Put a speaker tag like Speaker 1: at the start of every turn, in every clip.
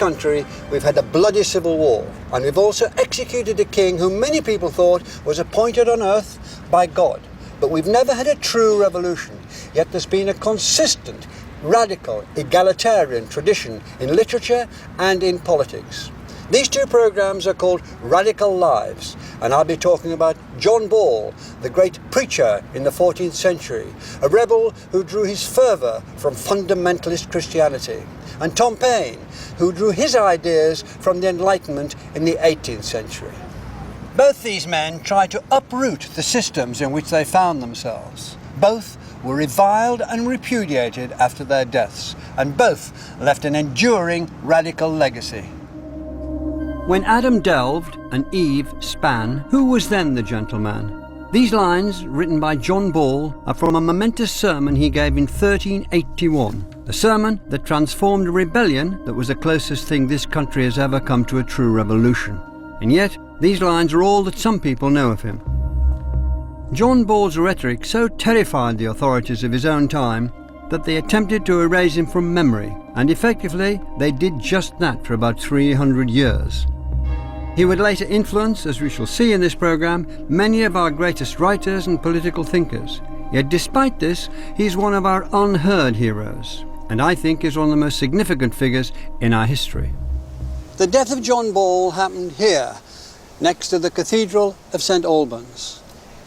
Speaker 1: country we've had a bloody civil war, and we've also executed a king whom many people thought was appointed on earth by God. But we've never had a true revolution, yet there's been a consistent, radical, egalitarian tradition in literature and in politics. These two programmes are called Radical Lives, and I'll be talking about John Ball, the great preacher in the 14th century, a rebel who drew his fervour from fundamentalist Christianity, and Tom Paine, who drew his ideas from the Enlightenment in the 18th century. Both these men tried to uproot the systems in which they found themselves. Both were reviled and repudiated after their deaths, and both left an enduring radical legacy. When Adam delved and Eve span, who was then the gentleman? These lines, written by John Ball, are from a momentous sermon he gave in 1381, a sermon that transformed a rebellion that was the closest thing this country has ever come to a true revolution. And yet, these lines are all that some people know of him. John Ball's rhetoric so terrified the authorities of his own time that they attempted to erase him from memory, and effectively they did just that for about 300 years. He would later influence, as we shall see in this programme, many of our greatest writers and political thinkers. Yet despite this, he's one of our unheard heroes, and I think is one of the most significant figures in our history. The death of John Ball happened here, next to the Cathedral of St Albans.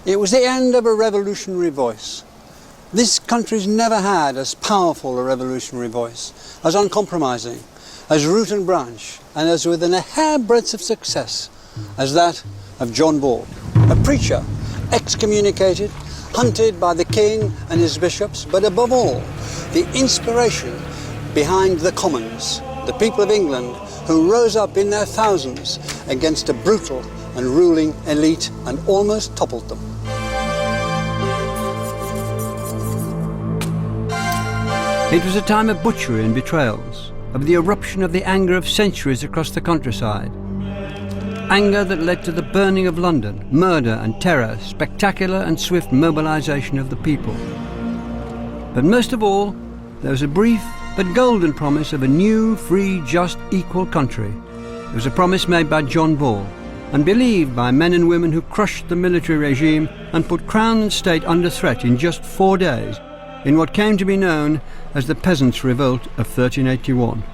Speaker 1: It was the end of a revolutionary voice. This country's never had as powerful a revolutionary voice, as uncompromising, as root and branch, and as within a hairbreadth of success as that of John Ball, a preacher, excommunicated, hunted by the king and his bishops, but above all, the inspiration behind the Commons, the people of England who rose up in their thousands against a brutal and ruling elite and almost toppled them. It was a time of butchery and betrayals, of the eruption of the anger of centuries across the countryside. Anger that led to the burning of London, murder and terror, spectacular and swift mobilisation of the people. But most of all, there was a brief but golden promise of a new, free, just, equal country. It was a promise made by John Ball and believed by men and women who crushed the military regime and put crown and state under threat in just 4 days, in what came to be known as the Peasants' Revolt of 1381.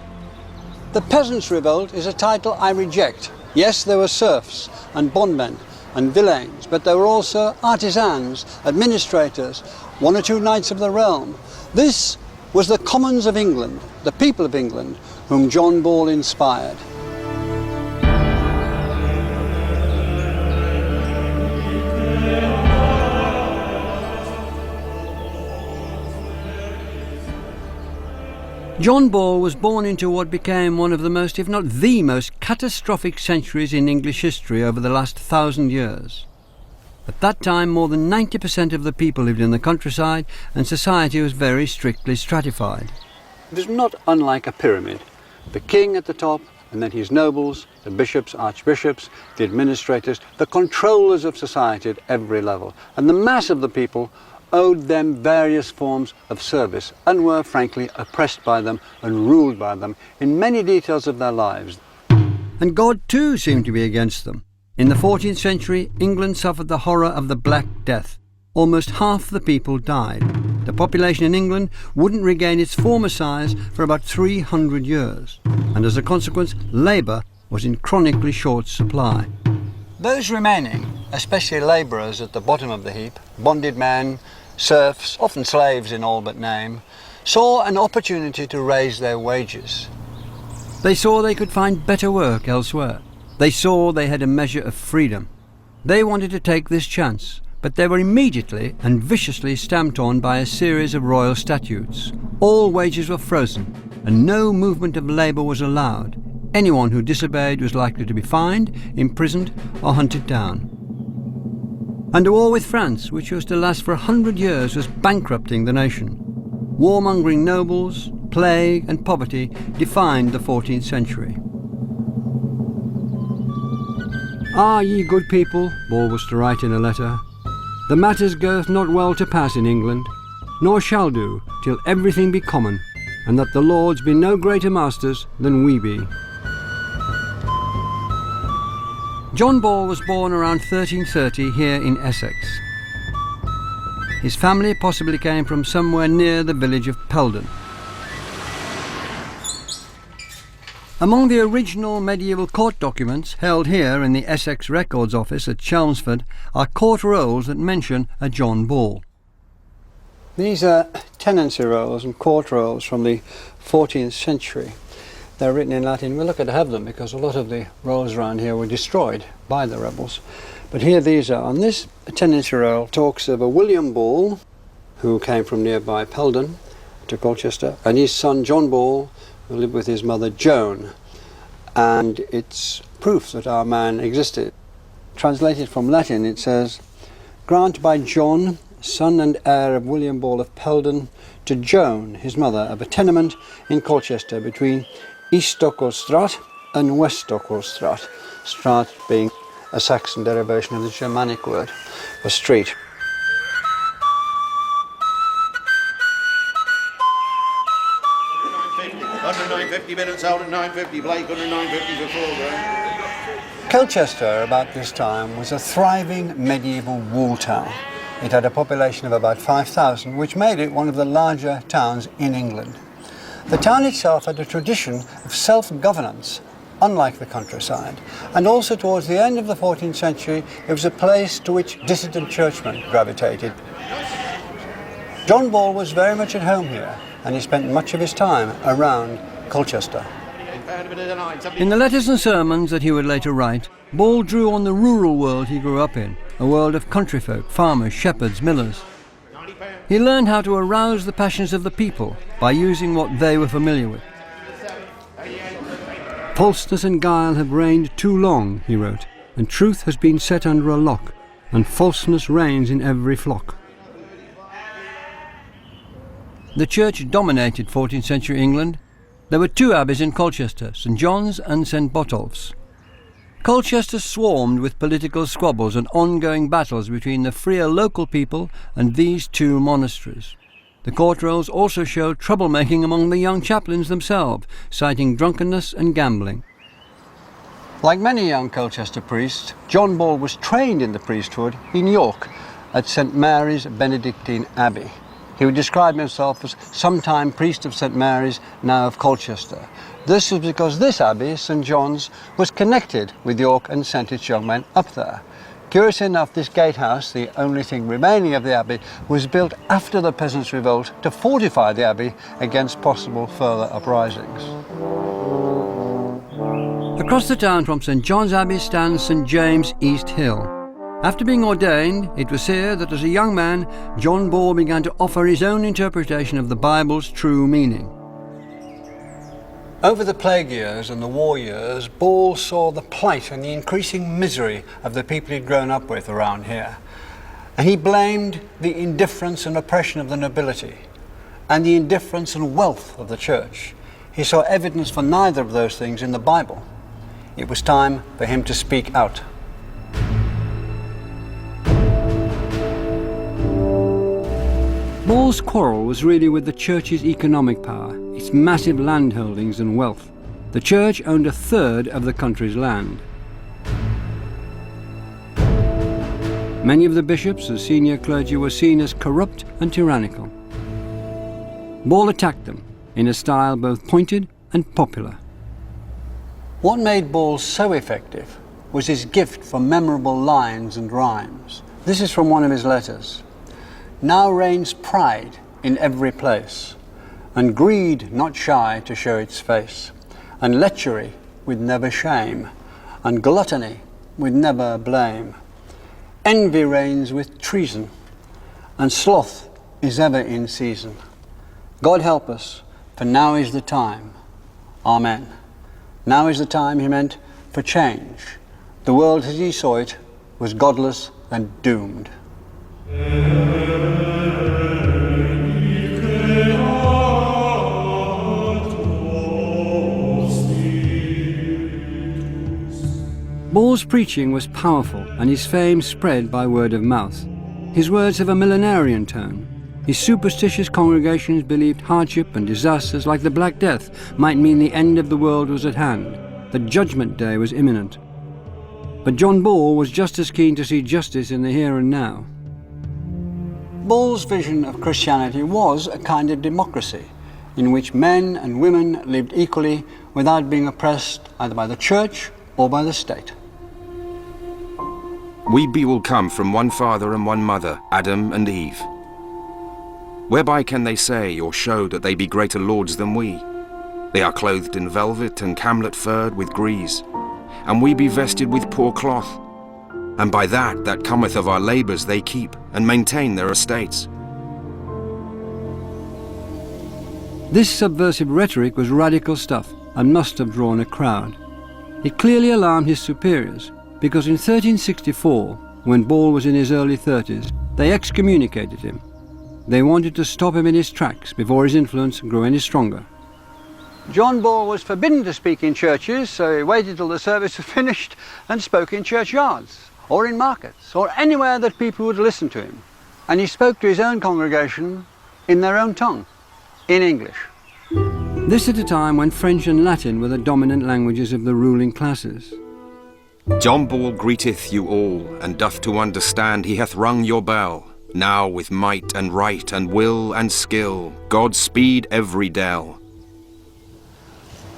Speaker 1: The Peasants' Revolt is a title I reject. Yes, there were serfs and bondmen and villeins, but there were also artisans, administrators, 1 or 2 knights of the realm. This was the Commons of England, the people of England, whom John Ball inspired. John Ball was born into what became one of the most, if not the most, catastrophic centuries in English history over the last 1,000 years. At that time, more than 90% of the people lived in the countryside, and society was very strictly stratified. It was not unlike a pyramid. The king at the top, and then his nobles, the bishops, archbishops, the administrators, the controllers of society at every level. And the mass of the people owed them various forms of service and were, frankly, oppressed by them and ruled by them in many details of their lives. And God, too, seemed to be against them. In the 14th century, England suffered the horror of the Black Death. Almost half the people died. The population in England wouldn't regain its former size for about 300 years. And as a consequence, labour was in chronically short supply. Those remaining, especially labourers at the bottom of the heap, bonded men, serfs, often slaves in all but name, saw an opportunity to raise their wages. They saw they could find better work elsewhere. They saw they had a measure of freedom. They wanted to take this chance, but they were immediately and viciously stamped on by a series of royal statutes. All wages were frozen, and no movement of labour was allowed. Anyone who disobeyed was likely to be fined, imprisoned, or hunted down. And a war with France, which was to last for 100 years, was bankrupting the nation. Warmongering nobles, plague, and poverty defined the 14th century. "Ah, ye good people," Ball was to write in a letter, "the matters goeth not well to pass in England, nor shall do, till everything be common, and that the lords be no greater masters than we be."
Speaker 2: John Ball was born around 1330 here in Essex. His family possibly came from somewhere near the village of Peasant. Among the original medieval court documents held here in the Essex Records Office at Chelmsford are court rolls that mention a John Ball.
Speaker 1: These are tenancy rolls and court rolls from the 14th century. They're written in Latin. We're lucky to have them because a lot of the rolls around here were destroyed by the rebels. But here these are. On this tenancy roll talks of a William Ball, who came from nearby Peldon to Colchester, and his son John Ball, who lived with his mother Joan. And it's proof that our man existed. Translated from Latin, it says, "Grant by John, son and heir of William Ball of Peldon, to Joan, his mother, of a tenement in Colchester between East Stockwell Strat and West Stockwell Strat," Strat being a Saxon derivation of the Germanic word for street.
Speaker 3: Under 950 minutes out at 950 Blake, under 950 before ground.
Speaker 1: Colchester, about this time, was a thriving medieval wall town. It had a population of about 5,000, which made it one of the larger towns in England. The town itself had a tradition of self-governance, unlike the countryside, and also towards the end of the 14th century, it was a place to which dissident churchmen gravitated. John Ball was very much at home here, and he spent much of his time around Colchester.
Speaker 2: In the letters and sermons that he would later write, Ball drew on the rural world he grew up in, a world of countryfolk, farmers, shepherds, millers. He learned how to arouse the passions of the people by using what they were familiar with. "Falseness and guile have reigned too long," he wrote, "and truth has been set under a lock, and falseness reigns in every flock." The church dominated 14th century England. There were two abbeys in Colchester, St John's and St Botolph's. Colchester swarmed with political squabbles and ongoing battles between the freer local people and these two monasteries. The court rolls also showed troublemaking among the young chaplains themselves, citing drunkenness and gambling.
Speaker 1: Like many young Colchester priests, John Ball was trained in the priesthood in York at St Mary's Benedictine Abbey. He would describe himself as sometime priest of St Mary's, now of Colchester. This was because this abbey, St John's, was connected with York and sent its young men up there. Curiously enough, this gatehouse, the only thing remaining of the abbey, was built after the Peasants' Revolt to fortify the abbey against possible further uprisings.
Speaker 2: Across the town from St John's Abbey stands St James East Hill. After being ordained, it was here that as a young man, John Ball began to offer his own interpretation of the Bible's true meaning.
Speaker 1: Over the plague years and the war years, Ball saw the plight and the increasing misery of the people he'd grown up with around here. And he blamed the indifference and oppression of the nobility and the indifference and wealth of the church. He saw evidence for neither of those things in the Bible. It was time for him to speak out.
Speaker 2: Ball's quarrel was really with the church's economic power, its massive landholdings and wealth. The church owned a third of the country's land. Many of the bishops and senior clergy were seen as corrupt and tyrannical. Ball attacked them in a style both pointed and popular.
Speaker 1: What made Ball so effective was his gift for memorable lines and rhymes. This is from one of his letters. "Now reigns pride in every place, and greed not shy to show its face, and lechery with never shame, and gluttony with never blame. Envy reigns with treason, and sloth is ever in season. God help us, for now is the time. Amen." Now is the time, he meant, for change. The world as he saw it was godless and doomed.
Speaker 2: Ball's preaching was powerful and his fame spread by word of mouth. His words have a millenarian tone. His superstitious congregations believed hardship and disasters like the Black Death might mean the end of the world was at hand. The judgment day was imminent. But John Ball was just as keen to see justice in the here and now.
Speaker 1: Ball's vision of Christianity was a kind of democracy in which men and women lived equally without being oppressed either by the church or by the state.
Speaker 4: We be all come from one father and one mother, Adam and Eve. Whereby can they say or show that they be greater lords than we? They are clothed in velvet and camlet furred with grease, and we be vested with poor cloth. And by that cometh of our labours they keep and maintain their estates.
Speaker 2: This subversive rhetoric was radical stuff and must have drawn a crowd. It clearly alarmed his superiors, because in 1364, when Ball was in his early 30s, they excommunicated him. They wanted to stop him in his tracks before his influence grew any stronger.
Speaker 1: John Ball was forbidden to speak in churches, so he waited till the service was finished and spoke in churchyards, or in markets, or anywhere that people would listen to him. And he spoke to his own congregation in their own tongue, in English.
Speaker 2: This at a time when French and Latin were the dominant languages of the ruling classes.
Speaker 4: John Ball greeteth you all, and doth to understand he hath rung your bell. Now with might and right and will and skill, God speed every dell.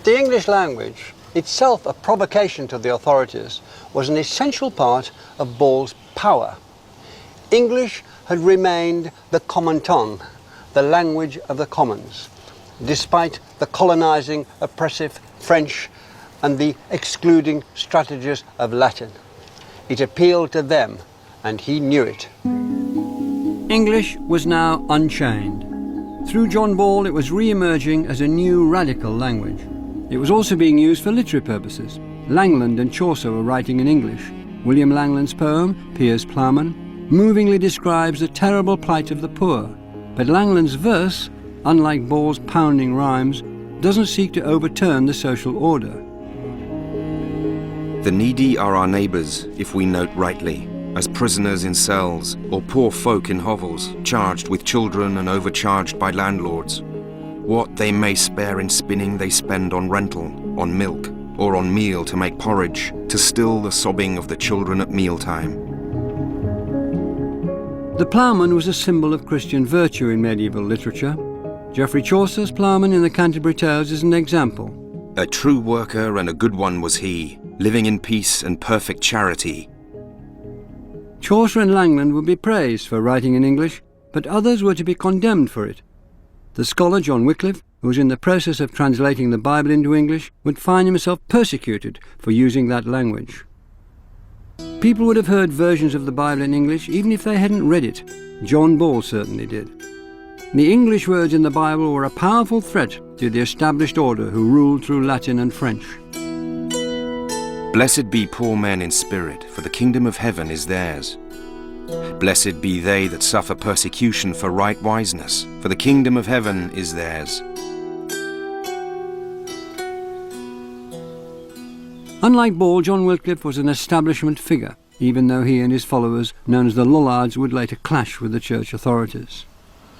Speaker 1: The English language, itself a provocation to the authorities, was an essential part of Ball's power. English had remained the common tongue, the language of the commons, despite the colonizing, oppressive French and the excluding strategies of Latin. It appealed to them, and he knew it.
Speaker 2: English was now unchained. Through John Ball, it was re-emerging as a new radical language. It was also being used for literary purposes. Langland and Chaucer were writing in English. William Langland's poem, Piers Plowman, movingly describes the terrible plight of the poor. But Langland's verse, unlike Ball's pounding rhymes, doesn't seek to overturn the social order.
Speaker 4: The needy are our neighbours, if we note rightly, as prisoners in cells, or poor folk in hovels, charged with children and overcharged by landlords. What they may spare in spinning they spend on rental, on milk, or on meal to make porridge, to still the sobbing of the children at mealtime.
Speaker 2: The ploughman was a symbol of Christian virtue in medieval literature. Geoffrey Chaucer's ploughman in the Canterbury Tales is an example.
Speaker 4: A true worker and a good one was he, living in peace and perfect charity.
Speaker 2: Chaucer and Langland would be praised for writing in English, but others were to be condemned for it. The scholar John Wycliffe, who was in the process of translating the Bible into English, would find himself persecuted for using that language. People would have heard versions of the Bible in English even if they hadn't read it. John Ball certainly did. The English words in the Bible were a powerful threat to the established order who ruled through Latin and French.
Speaker 4: Blessed be poor men in spirit, for the kingdom of heaven is theirs. Blessed be they that suffer persecution for right wiseness, for the kingdom of heaven is theirs.
Speaker 2: Unlike Ball, John Wycliffe was an establishment figure, even though he and his followers, known as the Lollards, would later clash with the church authorities.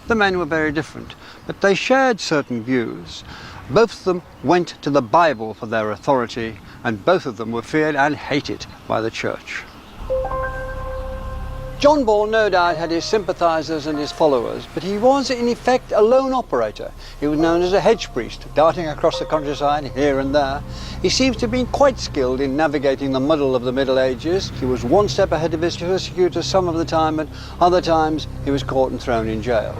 Speaker 1: The men were very different, but they shared certain views. Both of them went to the Bible for their authority, and both of them were feared and hated by the church. John Ball no doubt had his sympathisers and his followers, but he was in effect a lone operator. He was known as a hedge priest, darting across the countryside here and there. He seems to have been quite skilled in navigating the muddle of the Middle Ages. He was one step ahead of his persecutors some of the time, and other times he was caught and thrown in jail.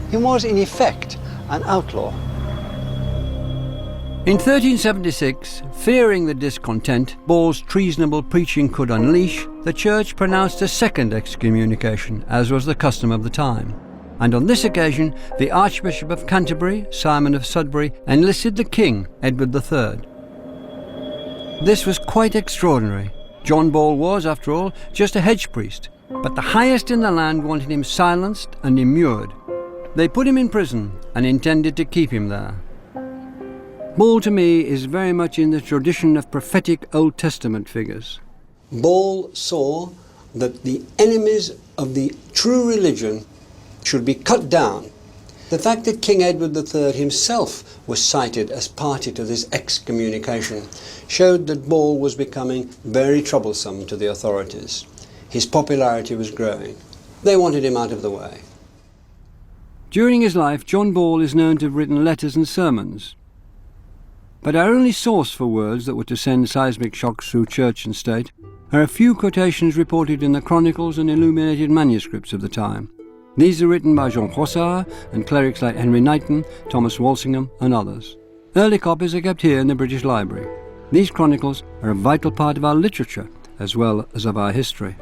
Speaker 1: He was in effect an outlaw.
Speaker 2: In 1376, fearing the discontent Ball's treasonable preaching could unleash, the church pronounced a second excommunication, as was the custom of the time. And on this occasion, the Archbishop of Canterbury, Simon of Sudbury, enlisted the King, Edward III. This was quite extraordinary. John Ball was, after all, just a hedge priest, but the highest in the land wanted him silenced and immured. They put him in prison and intended to keep him there. Ball, to me, is very much in the tradition of prophetic Old Testament figures.
Speaker 1: Ball saw that the enemies of the true religion should be cut down, The fact that King Edward III himself was cited as party to this excommunication showed that Ball was becoming very troublesome to the authorities. His popularity was growing. They wanted him out of the way.
Speaker 2: During his life, John Ball is known to have written letters and sermons. But our only source for words that were to send seismic shocks through church and state are a few quotations reported in the chronicles and illuminated manuscripts of the time. These are written by Jean Froissart and clerics like Henry Knighton, Thomas Walsingham and others. Early copies are kept here in the British Library. These chronicles are a vital part of our literature as well as of our history.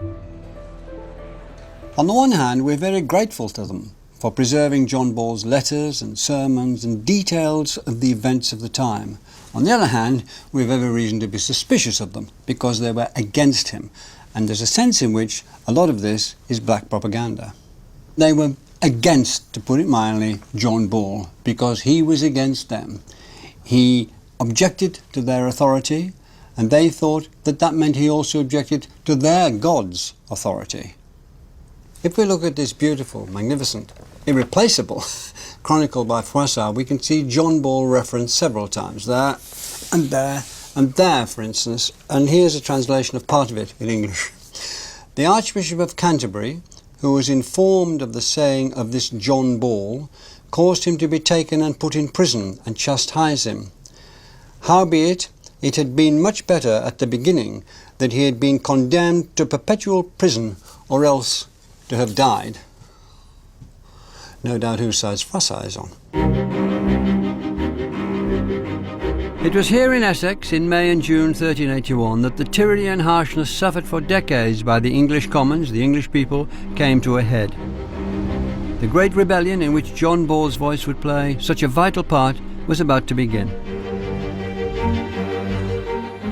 Speaker 1: On the one hand, we're very grateful to them for preserving John Ball's letters and sermons and details of the events of the time. On the other hand, we've every reason to be suspicious of them because they were against him, and there's a sense in which a lot of this is black propaganda. They were against, to put it mildly, John Ball because he was against them. He objected to their authority, and they thought that that meant he also objected to their God's authority. If we look at this beautiful, magnificent, irreplaceable chronicle by Froissart, we can see John Ball referenced several times, there and there and there, for instance, and here's a translation of part of it in English. The Archbishop of Canterbury, who was informed of the saying of this John Ball, caused him to be taken and put in prison and chastised him. Howbeit, it had been much better at the beginning that he had been condemned to perpetual prison or else to have died. No doubt whose side Froissart is on.
Speaker 2: It was here in Essex in May and June 1381 that the tyranny and harshness suffered for decades by the English commons, the English people, came to a head. The great rebellion in which John Ball's voice would play such a vital part was about to begin.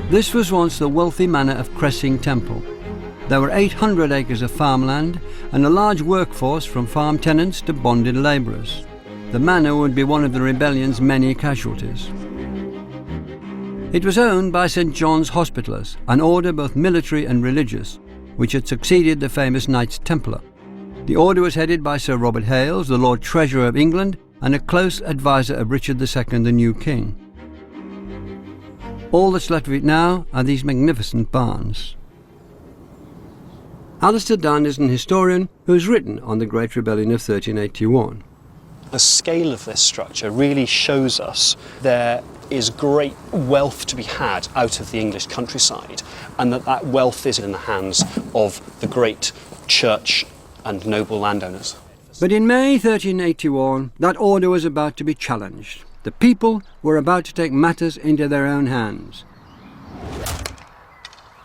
Speaker 2: This was once the wealthy manor of Cressing Temple. There were 800 acres of farmland and a large workforce from farm tenants to bonded labourers. The manor would be one of the rebellion's many casualties. It was owned by St. John's Hospitallers, an order both military and religious, which had succeeded the famous Knights Templar. The order was headed by Sir Robert Hales, the Lord Treasurer of England, and a close adviser of Richard II, the new king. All that's left of it now are these magnificent barns. Alistair Dunn is an historian who has written on the Great Rebellion of 1381.
Speaker 5: The scale of this structure really shows us there is great wealth to be had out of the English countryside, and that wealth is in the hands of the great church and noble landowners.
Speaker 2: But in May 1381, that order was about to be challenged. The people were about to take matters into their own hands.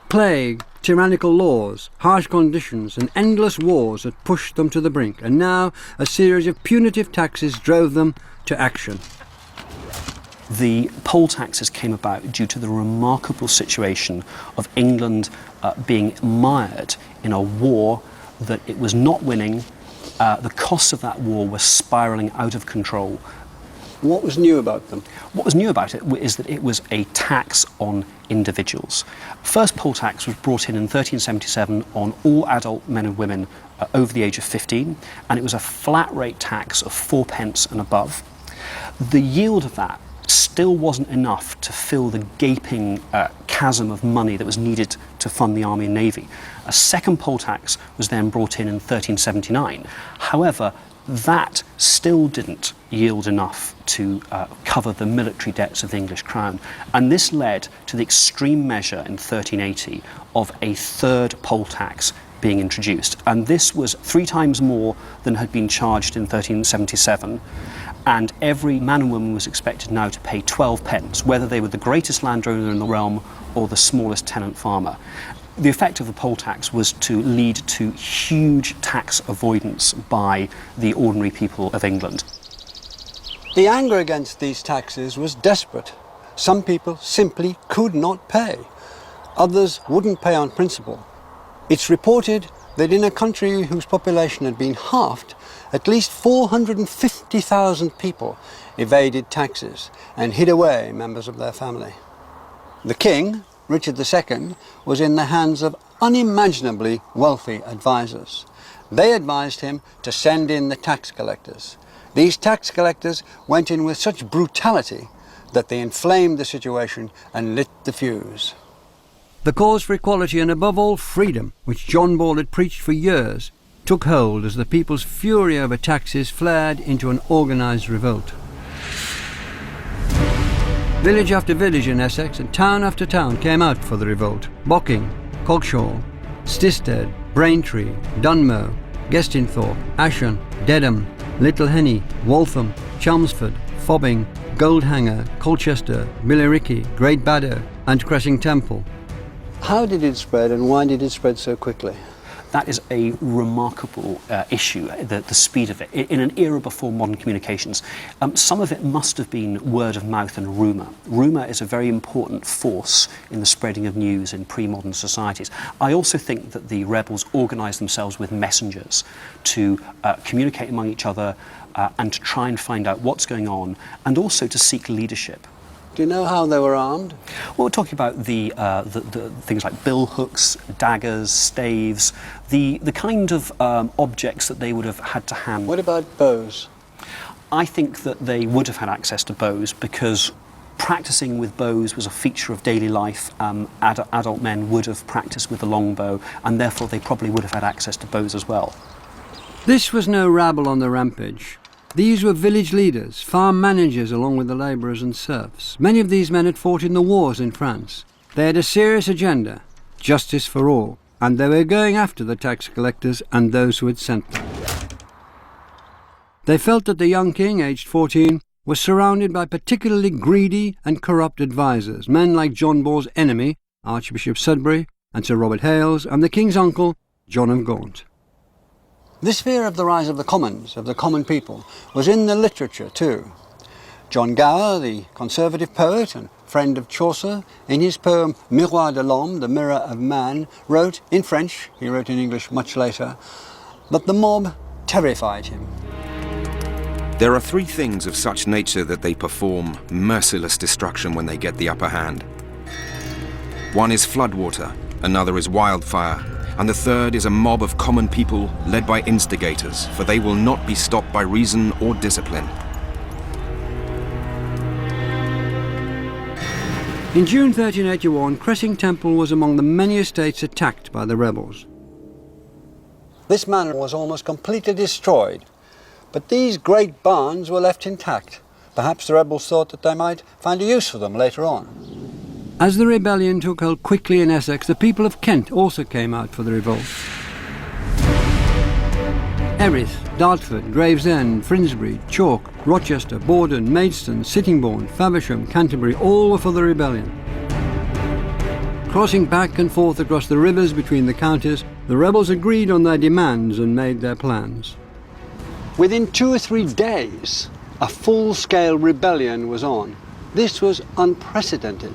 Speaker 2: Plague, tyrannical laws, harsh conditions and endless wars had pushed them to the brink, and now a series of punitive taxes drove them to action.
Speaker 5: The poll taxes came about due to the remarkable situation of England being mired in a war that it was not winning. The costs of that war were spiralling out of control.
Speaker 1: What was new about them?
Speaker 5: What was new about it is that it was a tax on individuals. First poll tax was brought in 1377 on all adult men and women over the age of 15, and it was a flat rate tax of 4 pence and above. The yield of that still wasn't enough to fill the gaping chasm of money that was needed to fund the Army and Navy. A second poll tax was then brought in 1379. However, that still didn't yield enough to cover the military debts of the English crown. And this led to the extreme measure in 1380 of a third poll tax being introduced. And this was 3 times more than had been charged in 1377. And every man and woman was expected now to pay 12 pence, whether they were the greatest landowner in the realm or the smallest tenant farmer. The effect of the poll tax was to lead to huge tax avoidance by the ordinary people of England.
Speaker 1: The anger against these taxes was desperate. Some people simply could not pay. Others wouldn't pay on principle. It's reported that in a country whose population had been halved, at least 450,000 people evaded taxes and hid away members of their family. The king, Richard II, was in the hands of unimaginably wealthy advisors. They advised him to send in the tax collectors. These tax collectors went in with such brutality that they inflamed the situation and lit the fuse.
Speaker 2: The cause for equality and above all freedom, which John Ball had preached for years, took hold as the people's fury over taxes flared into an organised revolt. Village after village in Essex and town after town came out for the revolt. Bocking, Coggeshall, Stisted, Braintree, Dunmow, Gestinthorpe, Ashon, Dedham, Little Henny, Waltham, Chelmsford, Fobbing, Goldhanger, Colchester, Billericay, Great Baddow and Cressing Temple.
Speaker 1: How did it spread and why did it spread so quickly?
Speaker 5: That is a remarkable issue, the speed of it, in an era before modern communications. Some of it must have been word of mouth and rumour. Rumour is a very important force in the spreading of news in pre-modern societies. I also think that the rebels organised themselves with messengers to communicate among each other and to try and find out what's going on, and also to seek leadership.
Speaker 1: Do you know how they were armed?
Speaker 5: Well, we're talking about the things like bill hooks, daggers, staves, the kind of objects that they would have had to hand.
Speaker 1: What about bows?
Speaker 5: I think that they would have had access to bows because practicing with bows was a feature of daily life. Adult men would have practiced with the longbow, and therefore they probably would have had access to bows as well.
Speaker 2: This was no rabble on the rampage. These were village leaders, farm managers along with the labourers and serfs. Many of these men had fought in the wars in France. They had a serious agenda, justice for all, and they were going after the tax collectors and those who had sent them. They felt that the young king, aged 14, was surrounded by particularly greedy and corrupt advisers, men like John Ball's enemy, Archbishop Sudbury, and Sir Robert Hales, and the king's uncle, John of Gaunt.
Speaker 1: This fear of the rise of the commons, of the common people, was in the literature too. John Gower, the conservative poet and friend of Chaucer, in his poem Miroir de l'Homme, the Mirror of Man, wrote in French, he wrote in English much later, that the mob terrified him.
Speaker 4: There are three things of such nature that they perform merciless destruction when they get the upper hand. One is floodwater, another is wildfire, and the third is a mob of common people led by instigators, for they will not be stopped by reason or discipline.
Speaker 2: In June 1381, Cressing Temple was among the many estates attacked by the rebels.
Speaker 1: This manor was almost completely destroyed, but these great barns were left intact. Perhaps the rebels thought that they might find a use for them later on.
Speaker 2: As the rebellion took hold quickly in Essex, the people of Kent also came out for the revolt. Erith, Dartford, Gravesend, Finsbury, Chalk, Rochester, Borden, Maidstone, Sittingbourne, Faversham, Canterbury, all were for the rebellion. Crossing back and forth across the rivers between the counties, the rebels agreed on their demands and made their plans.
Speaker 1: Within 2 or 3 days, a full-scale rebellion was on. This was unprecedented.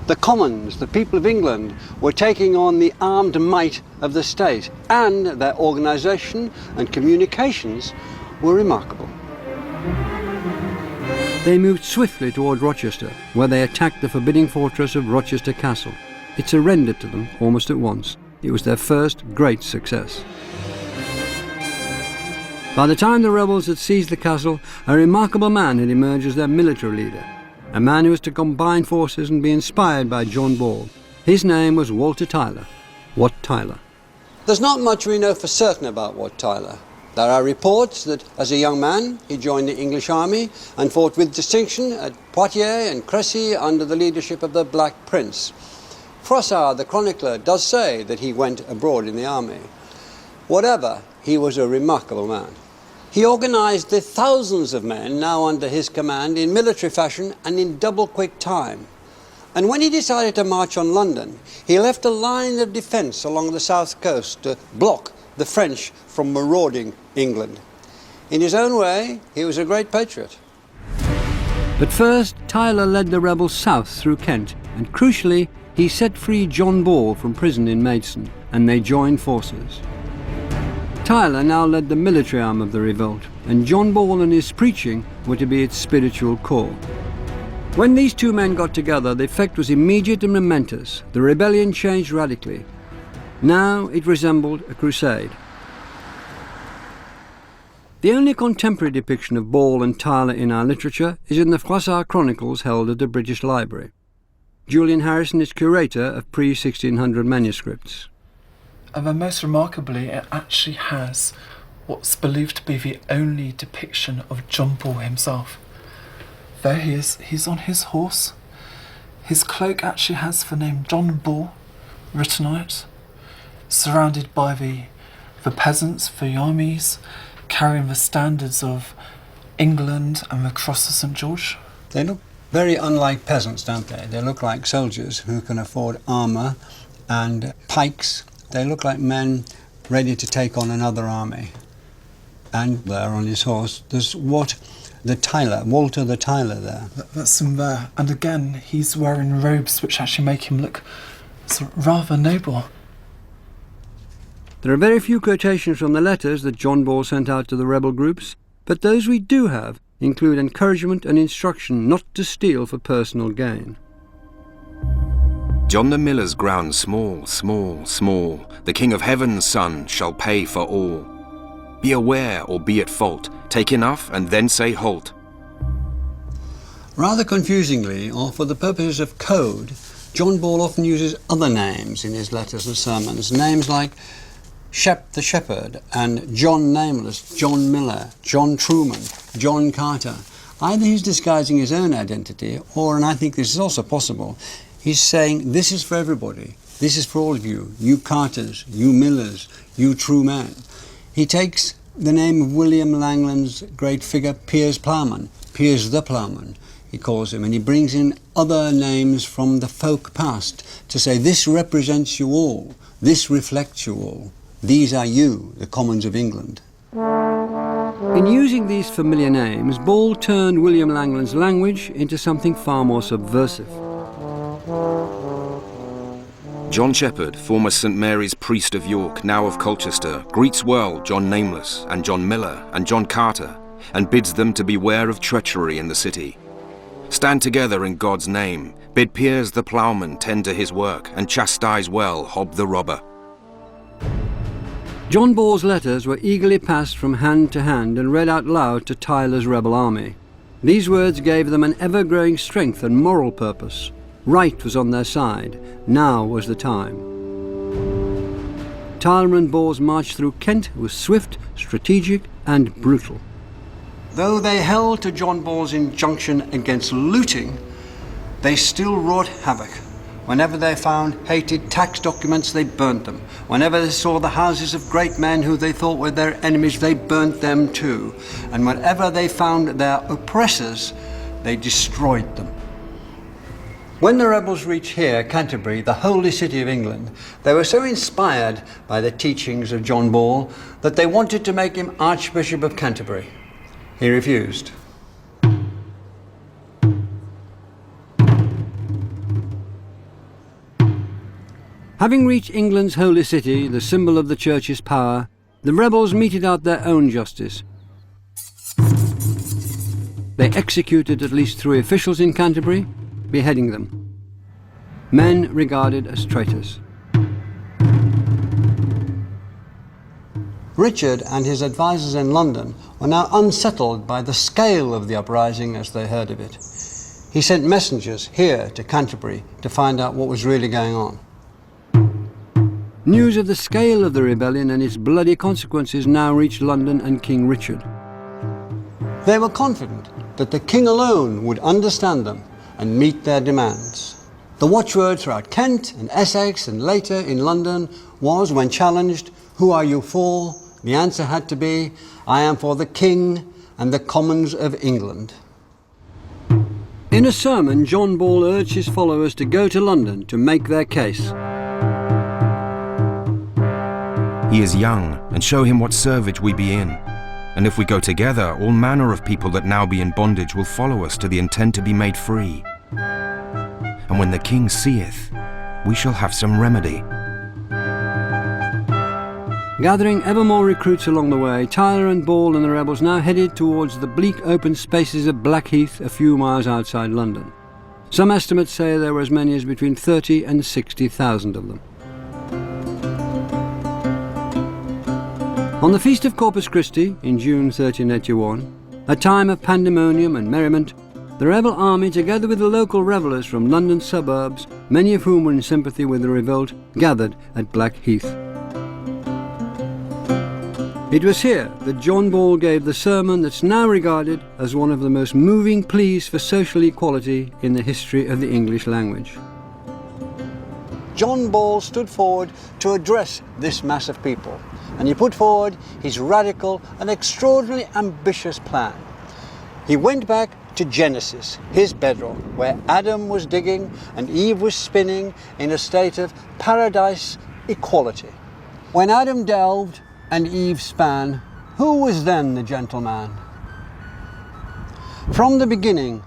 Speaker 1: The commons, the people of England, were taking on the armed might of the state, and their organisation and communications were remarkable.
Speaker 2: They moved swiftly toward Rochester, where they attacked the forbidding fortress of Rochester Castle. It surrendered to them almost at once. It was their first great success. By the time the rebels had seized the castle, a remarkable man had emerged as their military leader. A man who was to combine forces and be inspired by John Ball. His name was Walter Tyler. Wat Tyler.
Speaker 1: There's not much we know for certain about Wat Tyler. There are reports that as a young man he joined the English army and fought with distinction at Poitiers and Crécy under the leadership of the Black Prince. Froissart, the chronicler, does say that he went abroad in the army. Whatever, he was a remarkable man. He organised the thousands of men now under his command in military fashion and in double-quick time. And when he decided to march on London, he left a line of defence along the south coast to block the French from marauding England. In his own way, he was a great patriot.
Speaker 2: But first, Tyler led the rebels south through Kent, and crucially, he set free John Ball from prison in Maidstone, and they joined forces. Tyler now led the military arm of the revolt, and John Ball and his preaching were to be its spiritual core. When these two men got together, the effect was immediate and momentous. The rebellion changed radically. Now it resembled a crusade. The only contemporary depiction of Ball and Tyler in our literature is in the Froissart Chronicles held at the British Library. Julian Harrison is curator of pre-1600 manuscripts.
Speaker 6: And then most remarkably, it actually has what's believed to be the only depiction of John Ball himself. There he is, he's on his horse. His cloak actually has the name John Ball written on it, surrounded by the peasants, the armies, carrying the standards of England and the Cross of St. George.
Speaker 1: They look very unlike peasants, don't they? They look like soldiers who can afford armour and pikes. They look like men ready to take on another army. And there on his horse, there's Walter the Tyler there.
Speaker 6: That's him there. And again, he's wearing robes which actually make him look rather noble.
Speaker 2: There are very few quotations from the letters that John Ball sent out to the rebel groups, but those we do have include encouragement and instruction not to steal for personal gain.
Speaker 4: John the miller's ground small, small, small. The King of Heaven's son shall pay for all. Be aware or be at fault. Take enough and then say halt.
Speaker 1: Rather confusingly, or for the purposes of code, John Ball often uses other names in his letters and sermons. Names like Shep the Shepherd and John Nameless, John Miller, John Truman, John Carter. Either he's disguising his own identity, or, and I think this is also possible, he's saying this is for everybody. This is for all of you. You Carters, you Millers, you true men. He takes the name of William Langland's great figure, Piers Plowman, Piers the Plowman, he calls him, and he brings in other names from the folk past to say this represents you all, this reflects you all. These are you, the commons of England.
Speaker 2: In using these familiar names, Ball turned William Langland's language into something far more subversive.
Speaker 4: John Shepherd, former St Mary's priest of York, now of Colchester, greets well John Nameless and John Miller and John Carter, and bids them to beware of treachery in the city. Stand together in God's name, bid Piers the ploughman tend to his work, and chastise well Hob the robber.
Speaker 2: John Ball's letters were eagerly passed from hand to hand and read out loud to Tyler's rebel army. These words gave them an ever-growing strength and moral purpose. Right was on their side. Now was the time. Tyler and Ball's march through Kent was swift, strategic and brutal.
Speaker 1: Though they held to John Ball's injunction against looting, they still wrought havoc. Whenever they found hated tax documents, they burnt them. Whenever they saw the houses of great men who they thought were their enemies, they burnt them too. And whenever they found their oppressors, they destroyed them. When the rebels reached here, Canterbury, the holy city of England, they were so inspired by the teachings of John Ball that they wanted to make him Archbishop of Canterbury. He refused.
Speaker 2: Having reached England's holy city, the symbol of the Church's power, the rebels meted out their own justice. They executed at least 3 officials in Canterbury, beheading them. Men regarded as traitors.
Speaker 1: Richard and his advisors in London were now unsettled by the scale of the uprising as they heard of it. He sent messengers here to Canterbury to find out what was really going on.
Speaker 2: News of the scale of the rebellion and its bloody consequences now reached London and King Richard.
Speaker 1: They were confident that the king alone would understand them and meet their demands. The watchword throughout Kent and Essex and later in London was, when challenged, "Who are you for?" The answer had to be, "I am for the king and the commons of England."
Speaker 2: In a sermon, John Ball urged his followers to go to London to make their case.
Speaker 4: He is young, and show him what servage we be in. And if we go together, all manner of people that now be in bondage will follow us to the intent to be made free. And when the king seeth, we shall have some remedy.
Speaker 2: Gathering ever more recruits along the way, Tyler and Ball and the rebels now headed towards the bleak open spaces of Blackheath, a few miles outside London. Some estimates say there were as many as between 30 and 60,000 of them. On the Feast of Corpus Christi in June 1381, a time of pandemonium and merriment, the rebel army, together with the local revellers from London suburbs, many of whom were in sympathy with the revolt, gathered at Blackheath. It was here that John Ball gave the sermon that's now regarded as one of the most moving pleas for social equality in the history of the English language.
Speaker 1: John Ball stood forward to address this mass of people, and he put forward his radical and extraordinarily ambitious plan. He went back to Genesis, his bedrock, where Adam was digging and Eve was spinning in a state of paradise equality. When Adam delved and Eve span, who was then the gentleman? From the beginning,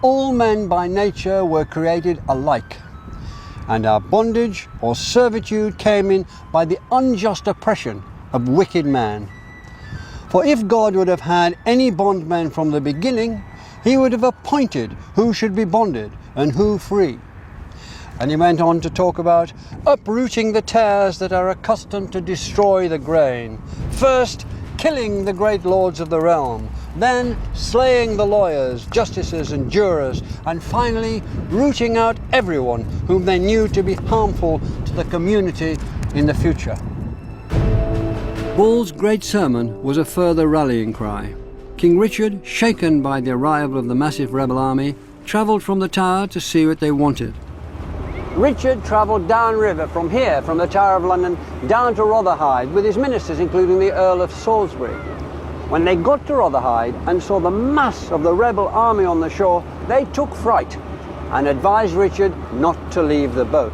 Speaker 1: all men by nature were created alike, and our bondage or servitude came in by the unjust oppression of wicked man. For if God would have had any bondmen from the beginning, he would have appointed who should be bonded and who free. And he went on to talk about uprooting the tares that are accustomed to destroy the grain, first killing the great lords of the realm, then slaying the lawyers, justices and jurors, and finally rooting out everyone whom they knew to be harmful to the community in the future.
Speaker 2: Ball's great sermon was a further rallying cry. King Richard, shaken by the arrival of the massive rebel army, travelled from the Tower to see what they wanted.
Speaker 1: Richard travelled downriver from here, from the Tower of London, down to Rotherhithe with his ministers, including the Earl of Salisbury. When they got to Rotherhithe and saw the mass of the rebel army on the shore, they took fright and advised Richard not to leave the boat.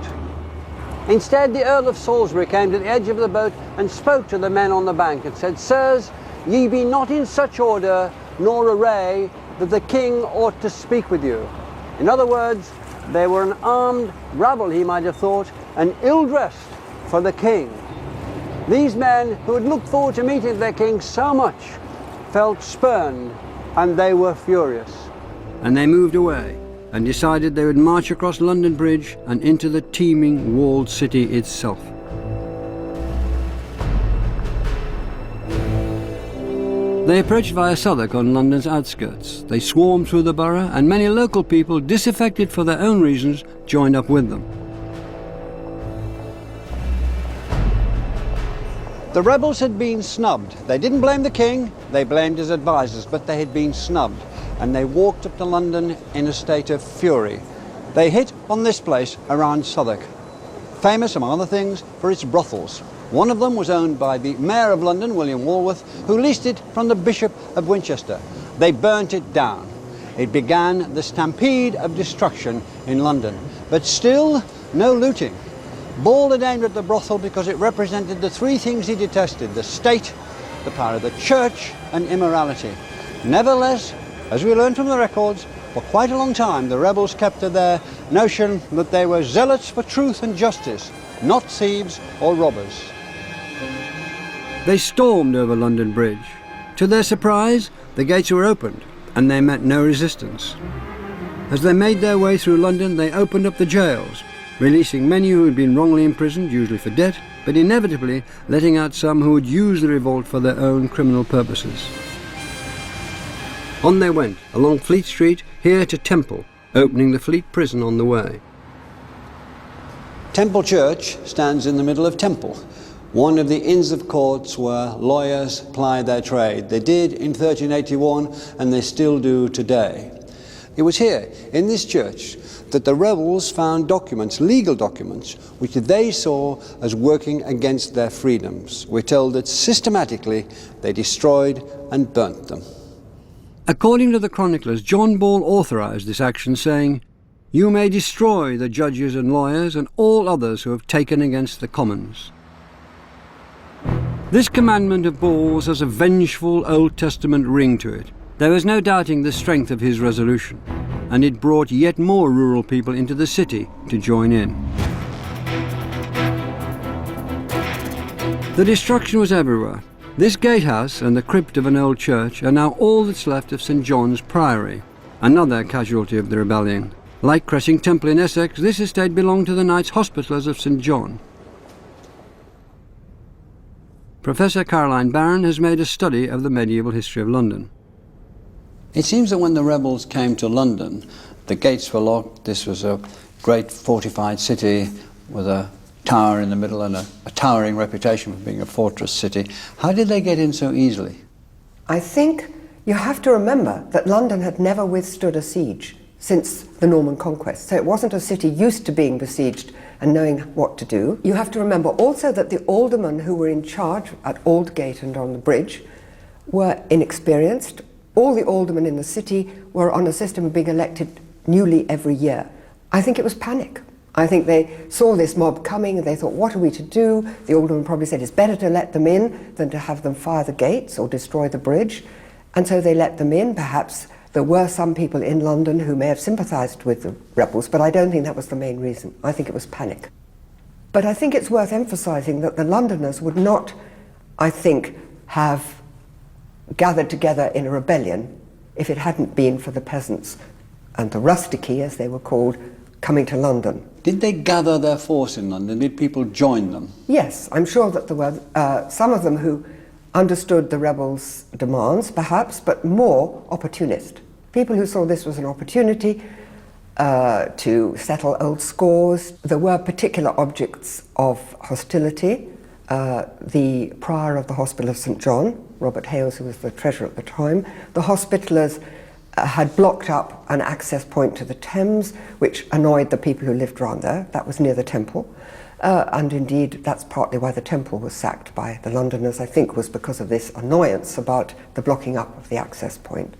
Speaker 1: Instead, the Earl of Salisbury came to the edge of the boat and spoke to the men on the bank and said, "Sirs, ye be not in such order nor array that the king ought to speak with you." In other words, they were an armed rabble, he might have thought, and ill-dressed for the king. These men, who had looked forward to meeting their king so much, felt spurned, and they were furious.
Speaker 2: And they moved away and decided they would march across London Bridge and into the teeming walled city itself. They approached via Southwark on London's outskirts. They swarmed through the borough, and many local people, disaffected for their own reasons, joined up with them.
Speaker 1: The rebels had been snubbed. They didn't blame the king, they blamed his advisors, but they had been snubbed, and they walked up to London in a state of fury. They hit on this place around Southwark, famous, among other things, for its brothels. One of them was owned by the Mayor of London, William Walworth, who leased it from the Bishop of Winchester. They burnt it down. It began the stampede of destruction in London. But still, no looting. Ball had aimed at the brothel because it represented the three things he detested: the state, the power of the church, and immorality. Nevertheless, as we learn from the records, for quite a long time the rebels kept to their notion that they were zealots for truth and justice, not thieves or robbers.
Speaker 2: They stormed over London Bridge. To their surprise, the gates were opened, and they met no resistance. As they made their way through London, they opened up the jails, releasing many who had been wrongly imprisoned, usually for debt, but inevitably letting out some who would use the revolt for their own criminal purposes. On they went, along Fleet Street, here to Temple, opening the Fleet Prison on the way.
Speaker 1: Temple Church stands in the middle of Temple, one of the Inns of Courts where lawyers ply their trade. They did in 1381, and they still do today. It was here, in this church, that the rebels found documents, legal documents, which they saw as working against their freedoms. We're told that systematically they destroyed and burnt them.
Speaker 2: According to the chroniclers, John Ball authorised this action, saying, "You may destroy the judges and lawyers and all others who have taken against the commons." This commandment of Ball's has a vengeful Old Testament ring to it. There was no doubting the strength of his resolution, and it brought yet more rural people into the city to join in. The destruction was everywhere. This gatehouse and the crypt of an old church are now all that's left of St. John's Priory, another casualty of the rebellion. Like Cressing Temple in Essex, this estate belonged to the Knights Hospitallers of St. John. Professor Caroline Barron has made a study of the medieval history of London. It seems that when the rebels came to London, the gates were locked. This was a great fortified city with a tower in the middle and a towering reputation for being a fortress city. How did they get in so easily?
Speaker 7: I think you have to remember that London had never withstood a siege since the Norman conquest. So it wasn't a city used to being besieged and knowing what to do. You have to remember also that the aldermen who were in charge at Aldgate and on the bridge were inexperienced. All the aldermen in the city were on a system of being elected newly every year. I think it was panic. I think they saw this mob coming and they thought, what are we to do? The alderman probably said it's better to let them in than to have them fire the gates or destroy the bridge. And so they let them in. Perhaps there were some people in London who may have sympathised with the rebels, but I don't think that was the main reason. I think it was panic. But I think it's worth emphasising that the Londoners would not, I think, have gathered together in a rebellion if it hadn't been for the peasants and the rustici, as they were called, coming to London.
Speaker 2: Did they gather their force in London? Did people join them?
Speaker 7: Yes, I'm sure that there were some of them who understood the rebels' demands, perhaps, but more opportunist. People who saw this was an opportunity to settle old scores. There were particular objects of hostility. The prior of the Hospital of St. John, Robert Hales, who was the treasurer at the time, the Hospitallers had blocked up an access point to the Thames, which annoyed the people who lived around there. That was near the Temple. And indeed, that's partly why the Temple was sacked by the Londoners, I think, was because of this annoyance about the blocking up of the access point.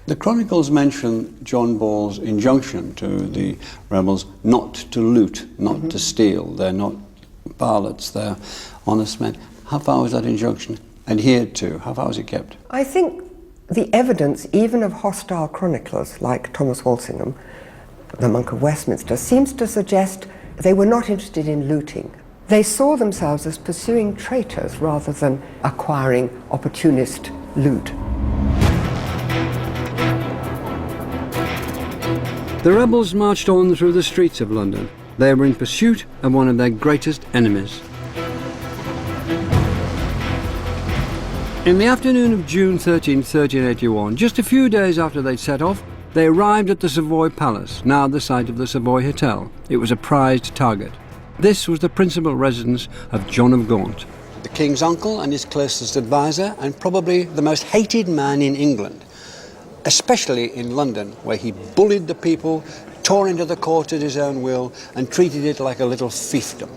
Speaker 2: The chronicles mention John Ball's injunction to the rebels not to loot, not to steal. They're not varlets, they're honest men. How far was that injunction adhered to? How far was it kept?
Speaker 7: I think the evidence, even of hostile chroniclers like Thomas Walsingham, the monk of Westminster, seems to suggest they were not interested in looting. They saw themselves as pursuing traitors rather than acquiring opportunist loot.
Speaker 2: The rebels marched on through the streets of London. They were in pursuit of one of their greatest enemies. In the afternoon of June 13, 1381, just a few days after they'd set off, they arrived at the Savoy Palace, now the site of the Savoy Hotel. It was a prized target. This was the principal residence of John of Gaunt.
Speaker 1: The king's uncle and his closest advisor, and probably the most hated man in England, especially in London, where he bullied the people, tore into the court at his own will, and treated it like a little fiefdom.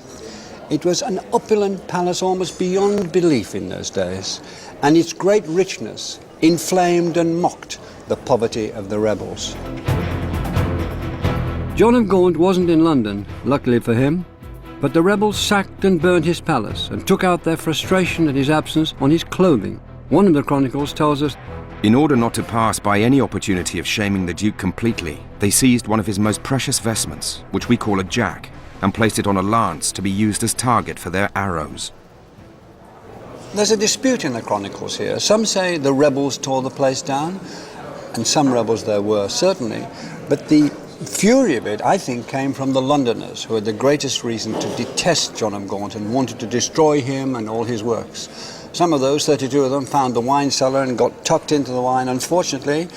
Speaker 1: It was an opulent palace almost beyond belief in those days, and its great richness inflamed and mocked the poverty of the rebels.
Speaker 2: John of Gaunt wasn't in London, luckily for him, but the rebels sacked and burnt his palace and took out their frustration at his absence on his clothing. One of the chronicles tells us,
Speaker 4: In order not to pass by any opportunity of shaming the Duke completely, they seized one of his most precious vestments, which we call a jack, and placed it on a lance to be used as target for their arrows.
Speaker 1: There's a dispute in the chronicles here. Some say the rebels tore the place down, and some rebels there were, certainly, but the fury of it, I think, came from the Londoners, who had the greatest reason to detest John of Gaunt and wanted to destroy him and all his works. Some of those, 32 of them, found the wine cellar and got tucked into the wine. Unfortunately,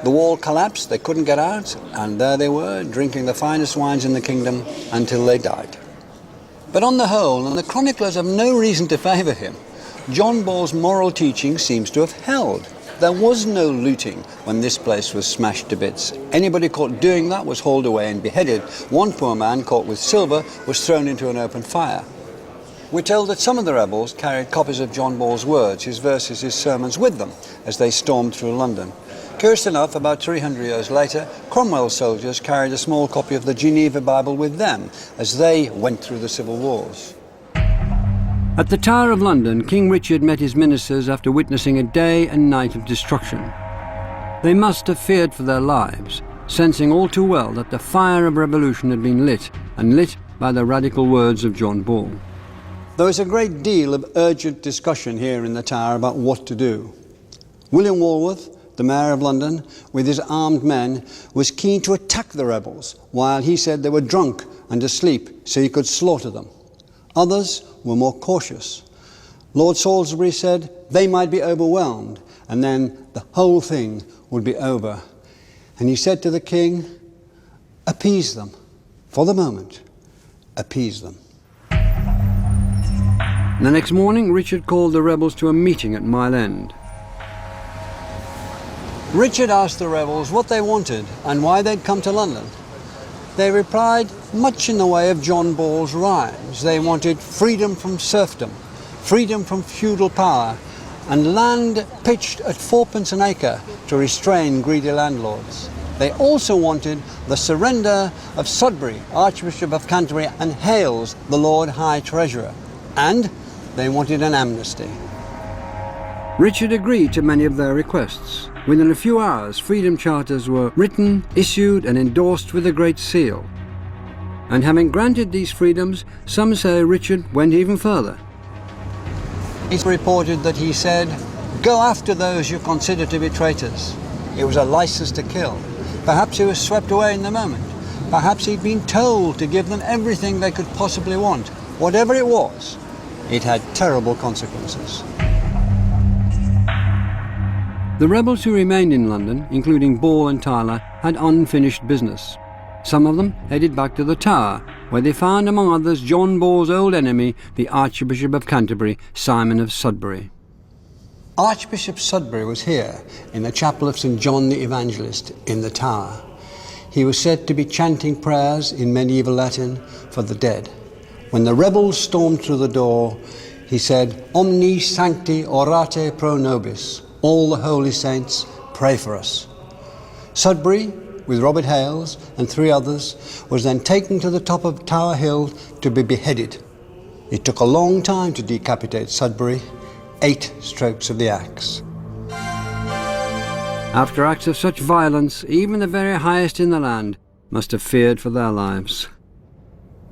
Speaker 1: the wall collapsed, they couldn't get out, and there they were, drinking the finest wines in the kingdom until they died. But on the whole, and the chroniclers have no reason to favour him, John Ball's moral teaching seems to have held. There was no looting when this place was smashed to bits. Anybody caught doing that was hauled away and beheaded. One poor man caught with silver was thrown into an open fire. We're told that some of the rebels carried copies of John Ball's words, his verses, his sermons with them as they stormed through London. Curious enough, about 300 years later, Cromwell's soldiers carried a small copy of the Geneva Bible with them as they went through the civil wars.
Speaker 2: At the Tower of London, King Richard met his ministers after witnessing a day and night of destruction. They must have feared for their lives, sensing all too well that the fire of revolution had been lit, and lit by the radical words of John Ball.
Speaker 1: There was a great deal of urgent discussion here in the Tower about what to do. William Walworth, the Mayor of London, with his armed men, was keen to attack the rebels, while he said they were drunk and asleep, so he could slaughter them. Others were more cautious. Lord Salisbury said they might be overwhelmed and then the whole thing would be over. And he said to the king, appease them. For the moment, appease them.
Speaker 2: The next morning, Richard called the rebels to a meeting at Mile End.
Speaker 1: Richard asked the rebels what they wanted and why they'd come to London. They replied much in the way of John Ball's rhymes. They wanted freedom from serfdom, freedom from feudal power, and land pitched at 4p an acre to restrain greedy landlords. They also wanted the surrender of Sudbury, Archbishop of Canterbury, and Hales, the Lord High Treasurer. And they wanted an amnesty.
Speaker 2: Richard agreed to many of their requests. Within a few hours, freedom charters were written, issued and endorsed with a Great Seal. And having granted these freedoms, some say Richard went even further.
Speaker 1: It's reported that he said, go after those you consider to be traitors. It was a license to kill. Perhaps he was swept away in the moment. Perhaps he'd been told to give them everything they could possibly want. Whatever it was, it had terrible consequences.
Speaker 2: The rebels who remained in London, including Ball and Tyler, had unfinished business. Some of them headed back to the Tower, where they found, among others, John Ball's old enemy, the Archbishop of Canterbury, Simon of Sudbury.
Speaker 1: Archbishop Sudbury was here in the chapel of St. John the Evangelist in the Tower. He was said to be chanting prayers in medieval Latin for the dead. When the rebels stormed through the door, he said, Omni sancti orate pro nobis. All the holy saints, pray for us. Sudbury, with Robert Hales and 3 others, was then taken to the top of Tower Hill to be beheaded. It took a long time to decapitate Sudbury, 8 strokes of the axe.
Speaker 2: After acts of such violence, even the very highest in the land must have feared for their lives.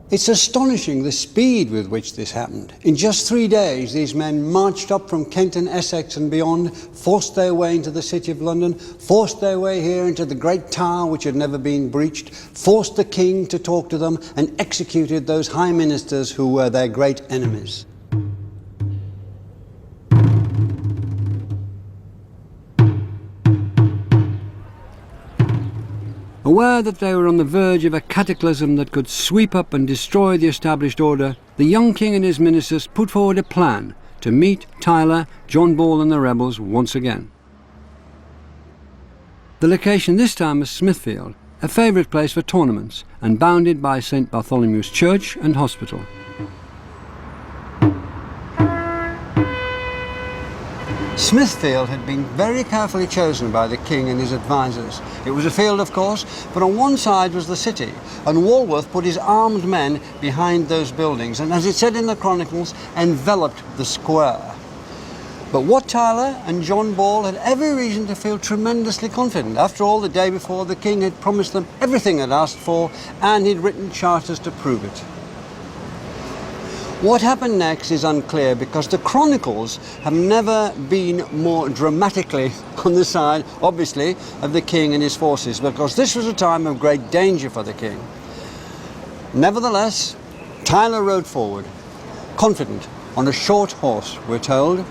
Speaker 1: It's astonishing the speed with which this happened. In just 3 days, these men marched up from Kent and Essex and beyond, forced their way into the City of London, forced their way here into the great tower which had never been breached, forced the king to talk to them, and executed those high ministers who were their great enemies.
Speaker 2: Aware that they were on the verge of a cataclysm that could sweep up and destroy the established order, the young king and his ministers put forward a plan to meet Tyler, John Ball and the rebels once again. The location this time was Smithfield, a favourite place for tournaments and bounded by St. Bartholomew's Church and Hospital.
Speaker 1: Smithfield had been very carefully chosen by the king and his advisers. It was a field, of course, but on one side was the city, and Walworth put his armed men behind those buildings, and as it said in the chronicles, enveloped the square. But Wat Tyler and John Ball had every reason to feel tremendously confident. After all, the day before, the king had promised them everything they'd asked for, and he'd written charters to prove it. What happened next is unclear because the chronicles have never been more dramatically on the side, obviously, of the king and his forces, because this was a time of great danger for the king. Nevertheless, Tyler rode forward, confident, on a short horse, we're told,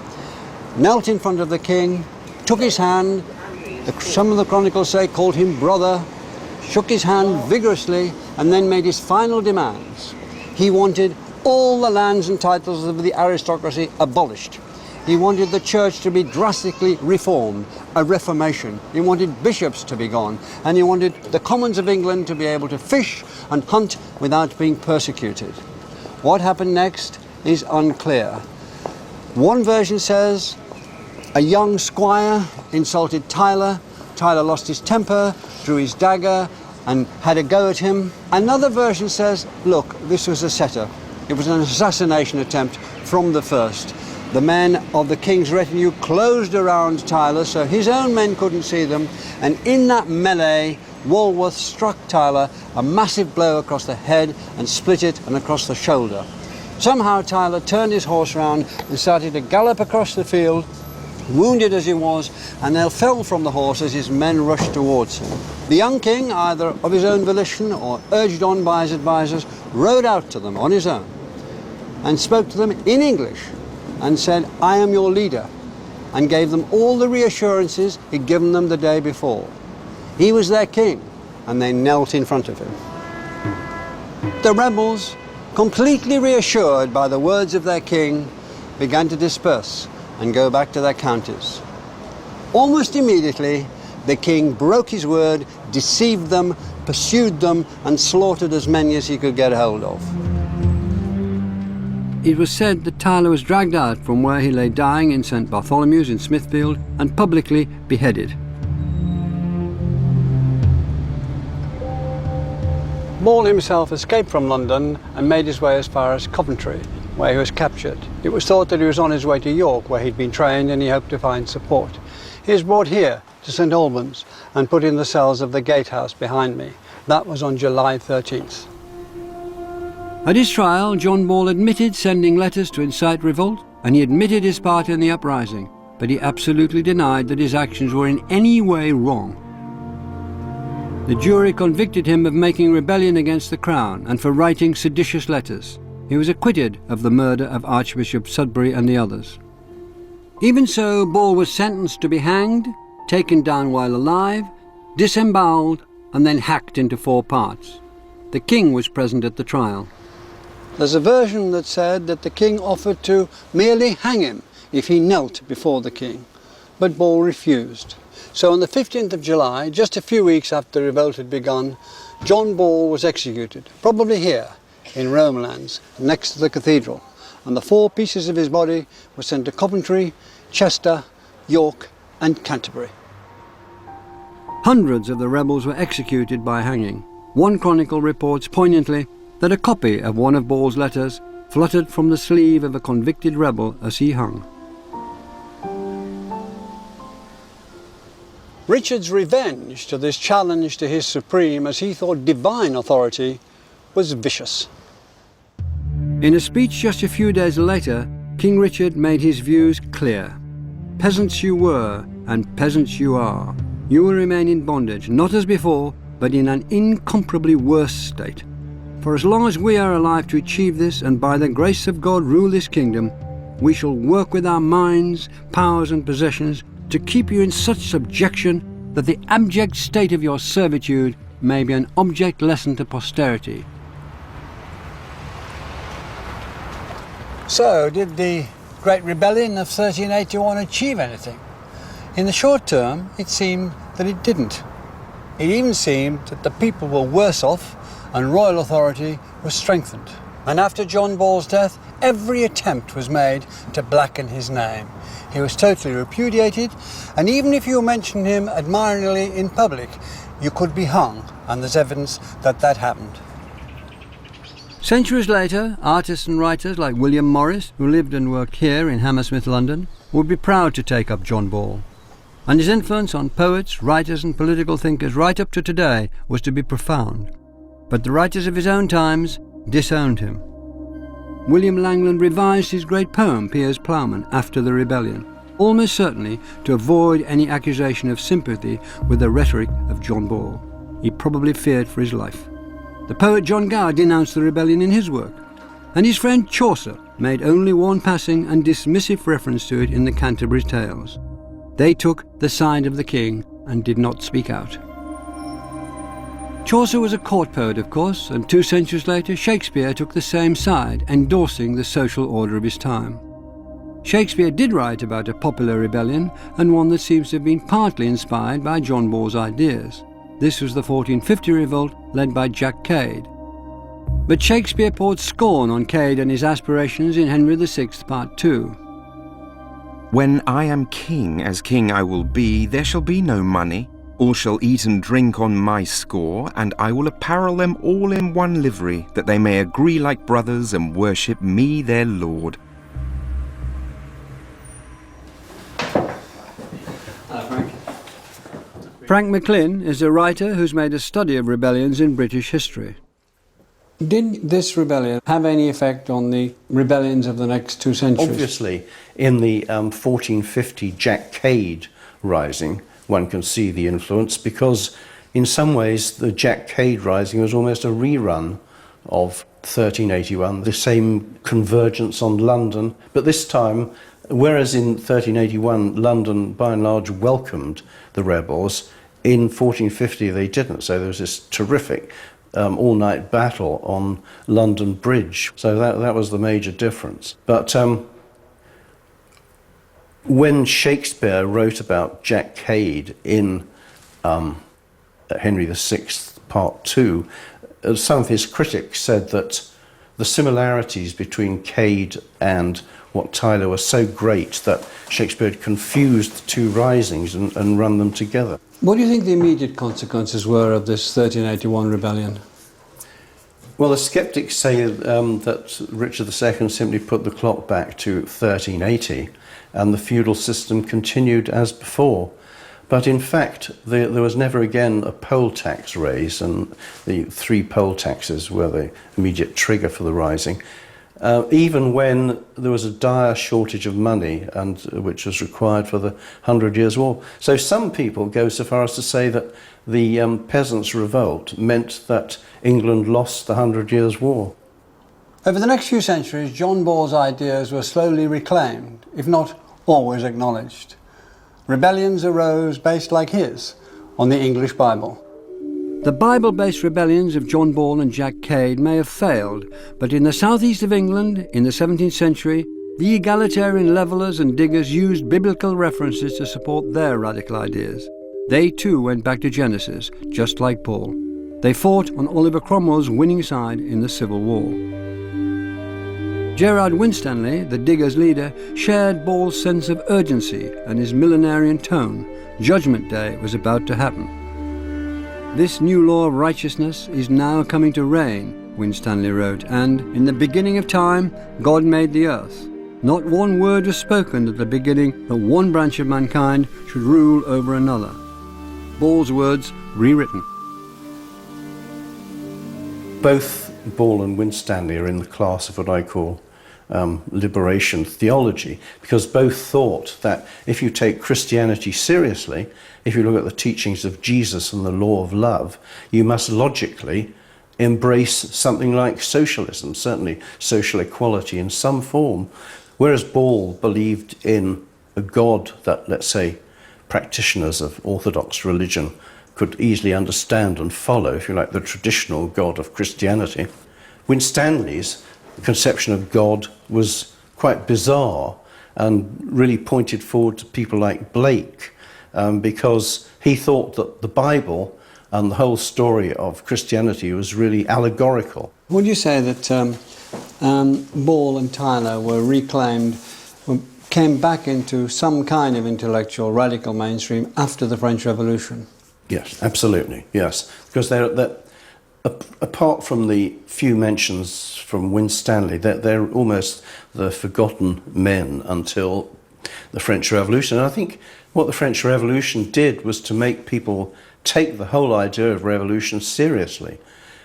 Speaker 1: knelt in front of the king, took his hand, some of the chronicles say called him brother, shook his hand vigorously, and then made his final demands. He wanted all the lands and titles of the aristocracy abolished. He wanted the church to be drastically reformed, a reformation. He wanted bishops to be gone, and he wanted the commons of England to be able to fish and hunt without being persecuted. What happened next is unclear. One version says a young squire insulted Tyler. Tyler lost his temper, drew his dagger, and had a go at him. Another version says, look, this was a setup. It was an assassination attempt from the first. The men of the king's retinue closed around Tyler so his own men couldn't see them, and in that melee, Walworth struck Tyler a massive blow across the head and split it and across the shoulder. Somehow Tyler turned his horse round and started to gallop across the field, wounded as he was, and then fell from the horse as his men rushed towards him. The young king, either of his own volition or urged on by his advisers, rode out to them on his own and spoke to them in English and said, "I am your leader," and gave them all the reassurances he'd given them the day before. He was their king, and they knelt in front of him. The rebels, completely reassured by the words of their king, began to disperse and go back to their counties. Almost immediately, the king broke his word, deceived them, pursued them, and slaughtered as many as he could get hold of.
Speaker 2: It was said that Tyler was dragged out from where he lay dying in St. Bartholomew's in Smithfield and publicly beheaded.
Speaker 1: Ball himself escaped from London and made his way as far as Coventry, where he was captured. It was thought that he was on his way to York, where he'd been trained, and he hoped to find support. He was brought here to St Albans and put in the cells of the gatehouse behind me. That was on July 13th.
Speaker 2: At his trial, John Ball admitted sending letters to incite revolt, and he admitted his part in the uprising, but he absolutely denied that his actions were in any way wrong. The jury convicted him of making rebellion against the crown and for writing seditious letters. He was acquitted of the murder of Archbishop Sudbury and the others. Even so, Ball was sentenced to be hanged, taken down while alive, disemboweled, and then hacked into 4 parts. The king was present at the trial.
Speaker 1: There's a version that said that the king offered to merely hang him if he knelt before the king, but Ball refused. So on the 15th of July, just a few weeks after the revolt had begun, John Ball was executed, probably here, in Romelands, next to the cathedral, and the 4 pieces of his body were sent to Coventry, Chester, York and Canterbury.
Speaker 2: Hundreds of the rebels were executed by hanging. One chronicle reports poignantly that a copy of one of Ball's letters fluttered from the sleeve of a convicted rebel as he hung.
Speaker 1: Richard's revenge to this challenge to his supreme, as he thought divine authority, was vicious.
Speaker 2: In a speech just a few days later, King Richard made his views clear. Peasants you were, and peasants you are. You will remain in bondage, not as before, but in an incomparably worse state. For as long as we are alive to achieve this, and by the grace of God rule this kingdom, we shall work with our minds, powers and possessions to keep you in such subjection that the abject state of your servitude may be an object lesson to posterity.
Speaker 1: So, did the Great Rebellion of 1381 achieve anything? In the short term, it seemed that it didn't. It even seemed that the people were worse off and royal authority was strengthened. And after John Ball's death, every attempt was made to blacken his name. He was totally repudiated, and even if you mentioned him admiringly in public, you could be hung, and there's evidence that that happened.
Speaker 2: Centuries later, artists and writers like William Morris, who lived and worked here in Hammersmith, London, would be proud to take up John Ball. And his influence on poets, writers and political thinkers right up to today was to be profound. But the writers of his own times disowned him. William Langland revised his great poem, Piers Plowman, after the rebellion, almost certainly to avoid any accusation of sympathy with the rhetoric of John Ball. He probably feared for his life. The poet John Gower denounced the rebellion in his work, and his friend Chaucer made only one passing and dismissive reference to it in the Canterbury Tales. They took the side of the king and did not speak out. Chaucer was a court poet, of course, and 2 centuries later Shakespeare took the same side, endorsing the social order of his time. Shakespeare did write about a popular rebellion, and one that seems to have been partly inspired by John Ball's ideas. This was the 1450 revolt led by Jack Cade. But Shakespeare poured scorn on Cade and his aspirations in Henry VI, Part 2.
Speaker 4: When I am king, as king I will be, there shall be no money. All shall eat and drink on my score, and I will apparel them all in one livery, that they may agree like brothers and worship me their lord.
Speaker 2: Frank McLean is a writer who's made a study of rebellions in British history. Did this rebellion have any effect on the rebellions of the next 2 centuries?
Speaker 8: Obviously, in the 1450 Jack Cade rising, one can see the influence, because in some ways the Jack Cade rising was almost a rerun of 1381, the same convergence on London, but this time, whereas in 1381 London by and large welcomed the rebels, in 1450 they didn't. So there was this terrific all-night battle on London Bridge. So that was the major difference. But when Shakespeare wrote about Jack Cade in Henry VI, Part 2, some of his critics said that the similarities between Cade and Wat Tyler were so great that Shakespeare had confused the two risings and run them together.
Speaker 2: What do you think the immediate consequences were of this 1381 rebellion?
Speaker 8: Well, the skeptics say that Richard II simply put the clock back to 1380 and the feudal system continued as before. But in fact, there was never again a poll tax raised, and the 3 poll taxes were the immediate trigger for the rising. Even when there was a dire shortage of money, and which was required for the 100 Years' War. So some people go so far as to say that the Peasants' Revolt meant that England lost the 100 Years' War.
Speaker 2: Over the next few centuries, John Ball's ideas were slowly reclaimed, if not always acknowledged. Rebellions arose based like his on the English Bible. The Bible-based rebellions of John Ball and Jack Cade may have failed, but in the southeast of England, in the 17th century, the egalitarian levellers and diggers used biblical references to support their radical ideas. They too went back to Genesis, just like Paul. They fought on Oliver Cromwell's winning side in the Civil War. Gerard Winstanley, the diggers' leader, shared Ball's sense of urgency and his millenarian tone. Judgment Day was about to happen. This new law of righteousness is now coming to reign, Winstanley wrote, and in the beginning of time, God made the earth. Not one word was spoken at the beginning that one branch of mankind should rule over another. Ball's words rewritten.
Speaker 8: Both Ball and Winstanley are in the class of what I call liberation theology, because both thought that if you take Christianity seriously, if you look at the teachings of Jesus and the law of love, you must logically embrace something like socialism, certainly social equality in some form. Whereas Ball believed in a God that, let's say, practitioners of Orthodox religion could easily understand and follow, if you like, the traditional God of Christianity, Winstanley's conception of God was quite bizarre and really pointed forward to people like Blake, because he thought that the Bible and the whole story of Christianity was really allegorical.
Speaker 2: Would you say that Ball and Tyler were reclaimed, came back into some kind of intellectual radical mainstream after the French Revolution?
Speaker 8: Yes, absolutely, yes. Because they're apart from the few mentions from Winstanley, they're almost the forgotten men until the French Revolution. And I think what the French Revolution did was to make people take the whole idea of revolution seriously.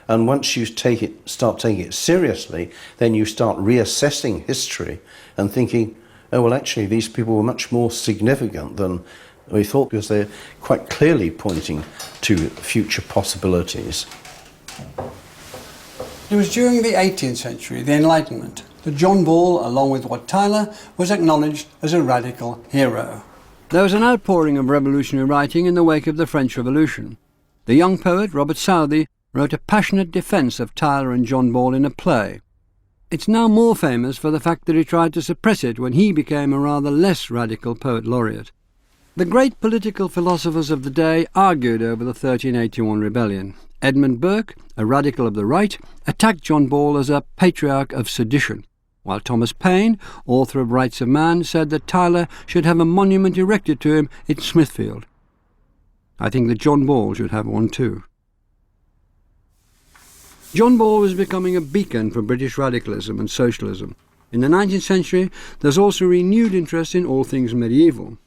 Speaker 8: And once you start taking it seriously, then you start reassessing history and thinking, oh, well, actually, these people were much more significant than we thought, because they're quite clearly pointing to future possibilities.
Speaker 2: It was during the 18th century, the Enlightenment, that John Ball, along with Wat Tyler, was acknowledged as a radical hero. There was an outpouring of revolutionary writing in the wake of the French Revolution. The young poet, Robert Southey, wrote a passionate defence of Tyler and John Ball in a play. It's now more famous for the fact that he tried to suppress it when he became a rather less radical poet laureate. The great political philosophers of the day argued over the 1381 rebellion. Edmund Burke, a radical of the right, attacked John Ball as a patriarch of sedition, while Thomas Paine, author of Rights of Man, said that Tyler should have a monument erected to him in Smithfield. I think that John Ball should have one too. John Ball was becoming a beacon for British radicalism and socialism. In the 19th century, there's also renewed interest in all things medieval.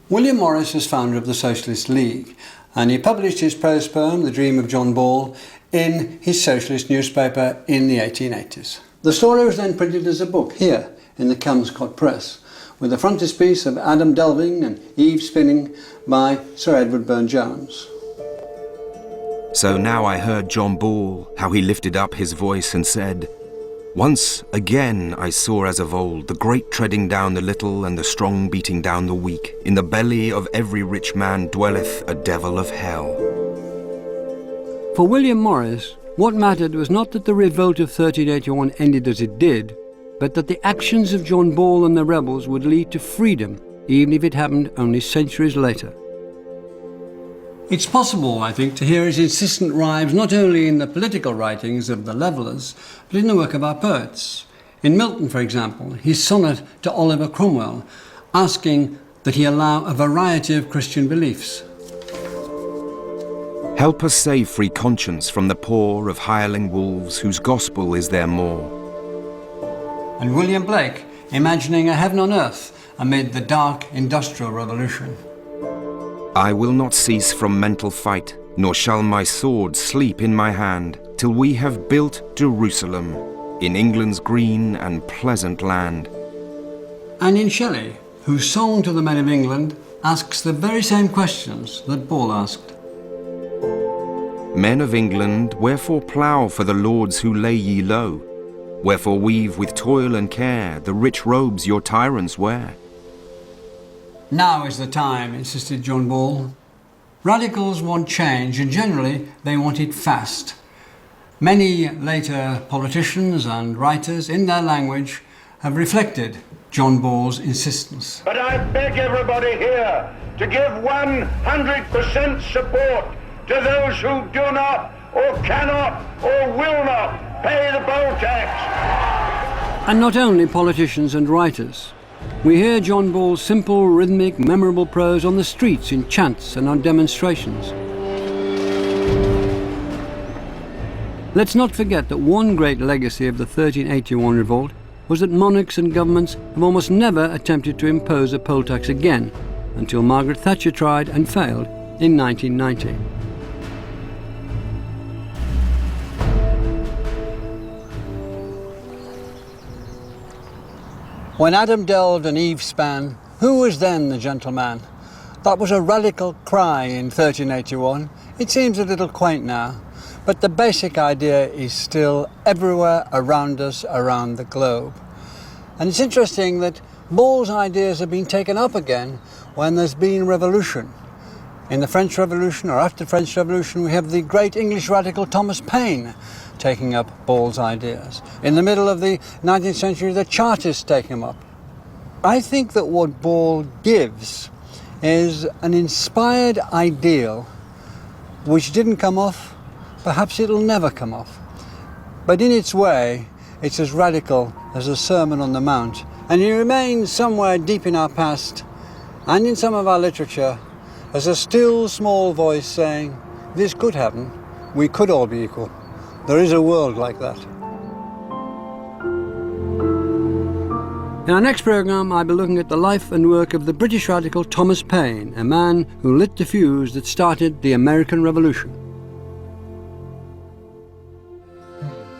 Speaker 2: William Morris is founder of the Socialist League, and he published his prose poem, The Dream of John Ball, in his socialist newspaper in the 1880s. The story was then printed as a book here in the Kelmscott Press, with the frontispiece of Adam Delving and Eve Spinning by Sir Edward Burne-Jones.
Speaker 4: So now I heard John Ball, how he lifted up his voice and said, "Once again I saw as of old the great treading down the little and the strong beating down the weak. In the belly of every rich man dwelleth a devil of hell."
Speaker 2: For William Morris, what mattered was not that the revolt of 1381 ended as it did, but that the actions of John Ball and the rebels would lead to freedom, even if it happened only centuries later. It's possible, I think, to hear his insistent rhymes not only in the political writings of the Levellers, but in the work of our poets. In Milton, for example, his sonnet to Oliver Cromwell, asking that he allow a variety of Christian beliefs.
Speaker 4: Help us save free conscience from the paw of hireling wolves whose gospel is their maw.
Speaker 2: And William Blake, imagining a heaven on earth amid the dark industrial revolution.
Speaker 4: I will not cease from mental fight, nor shall my sword sleep in my hand, till we have built Jerusalem in England's green and pleasant land.
Speaker 2: And in Shelley, whose Song to the Men of England asks the very same questions that Ball asked.
Speaker 4: Men of England, wherefore plough for the lords who lay ye low? Wherefore weave with toil and care the rich robes your tyrants wear?
Speaker 2: Now is the time, insisted John Ball. Radicals want change, and generally they want it fast. Many later politicians and writers, in their language, have reflected John Ball's insistence.
Speaker 9: But I beg everybody here to give 100% support to those who do not, or cannot, or will not pay the poll tax.
Speaker 2: And not only politicians and writers. We hear John Ball's simple, rhythmic, memorable prose on the streets, in chants and on demonstrations. Let's not forget that one great legacy of the 1381 revolt was that monarchs and governments have almost never attempted to impose a poll tax again, until Margaret Thatcher tried and failed in 1990. When Adam delved and Eve span, who was then the gentleman? That was a radical cry in 1381. It seems a little quaint now, but the basic idea is still everywhere around us, around the globe. And it's interesting that Ball's ideas have been taken up again when there's been revolution. In the French Revolution, or after the French Revolution, we have the great English radical Thomas Paine taking up Ball's ideas. In the middle of the 19th century, the Chartists take him up. I think that what Ball gives is an inspired ideal which didn't come off, perhaps it'll never come off. But in its way, it's as radical as the Sermon on the Mount, and it remains somewhere deep in our past and in some of our literature as a still small voice saying, this could happen, we could all be equal. There is a world like that. In our next programme, I'll be looking at the life and work of the British radical Thomas Paine, a man who lit the fuse that started the American Revolution.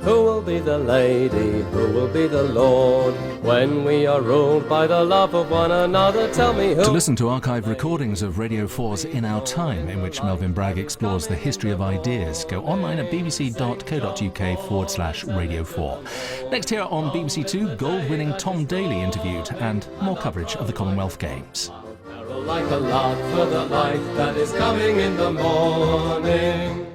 Speaker 10: Who will be the lady, who will be the lord, when we are ruled by the love of one another? Tell me who...
Speaker 11: To listen to archive recordings of Radio 4's In Our Time, in which Melvyn Bragg explores the history of ideas, go online at bbc.co.uk/Radio 4. Next here on BBC Two, gold-winning Tom Daly interviewed, and more coverage of the Commonwealth Games.
Speaker 10: Like a lark for the light that is coming in the morning.